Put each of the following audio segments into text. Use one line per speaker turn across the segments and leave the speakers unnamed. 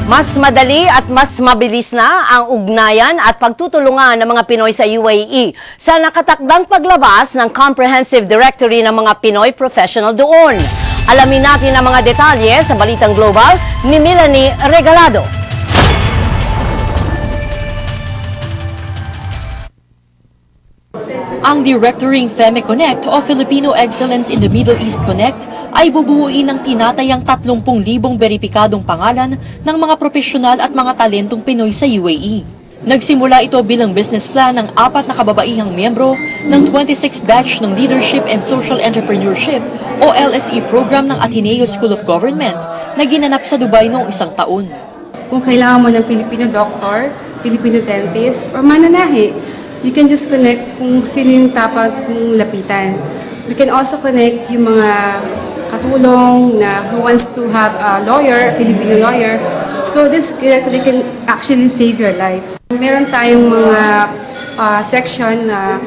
Mas madali at mas mabilis na ang ugnayan at pagtutulungan ng mga Pinoy sa UAE sa nakatakdang paglabas ng Comprehensive Directory ng mga Pinoy professional doon. Alamin natin ang mga detalye sa Balitang Global ni Melanie Regalado.
Ang Directorying FEME Connect o Filipino Excellence in the Middle East Connect ay bubuuin ng tinatayang 30,000 beripikadong pangalan ng mga profesional at mga talentong Pinoy sa UAE. Nagsimula ito bilang business plan ng 4 na kababaihang miyembro ng 26th batch ng Leadership and Social Entrepreneurship o LSE program ng Ateneo School of Government na ginanap sa Dubai noong 1 taon.
Kung kailangan mo ng Filipino doctor, Filipino dentist, or mananahi, you can just connect kung sino yung dapat mong lapitan. We can also connect yung mga katulong na who wants to have a lawyer, a Filipino lawyer. So this directory can actually save your life. Meron tayong mga section na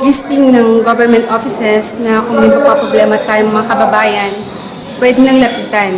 listing ng government offices na kung may problema tayong mga kababayan, pwede nang lapitan.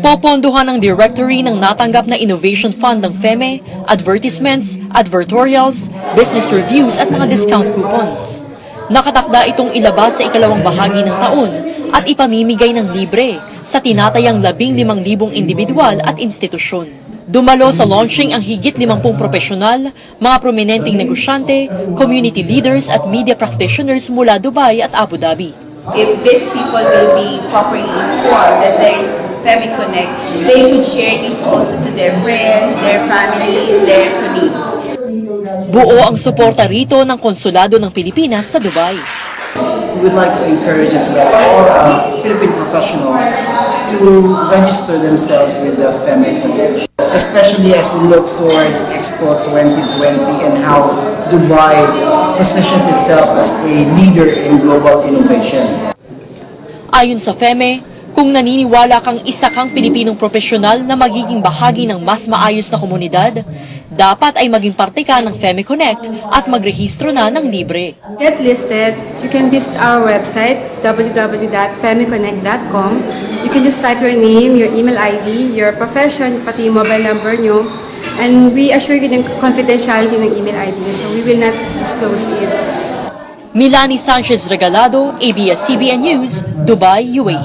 Popondohan ng directory ng natanggap na Innovation Fund ng FEME, advertisements, advertorials, business reviews at mga discount coupons. Nakatakda itong ilabas sa ikalawang bahagi ng taon at ipamimigay ng libre sa tinatayang 15,000 individual at institusyon. Dumalo sa launching ang higit 50 profesional, mga prominenteng negosyante, community leaders at media practitioners mula Dubai at Abu Dhabi.
If these people will be properly informed that there is FEME Connect, they could share this also to their friends, their families, their colleagues.
Buo ang suporta rito ng Konsulado ng Pilipinas sa Dubai.
We would like to encourage as well all Philippine professionals to register themselves with the FEME Connect, especially as we look towards Expo 2020 and how Dubai positions itself as a leader in global innovation.
Ayon sa FEME, kung naniniwala kang isa kang Pilipinong profesional na magiging bahagi ng mas maayos na komunidad, dapat ay maging parte ka ng FEME Connect at magrehistro na ng libre.
Get listed, you can visit our website www.femeconnect.com. You can just type your name, your email ID, your profession, pati yung mobile number nyo. And we assure you ng confidentiality ng email ID nyo, so we will not disclose it.
Melanie Sanchez Regalado, ABS-CBN News, Dubai, UAE.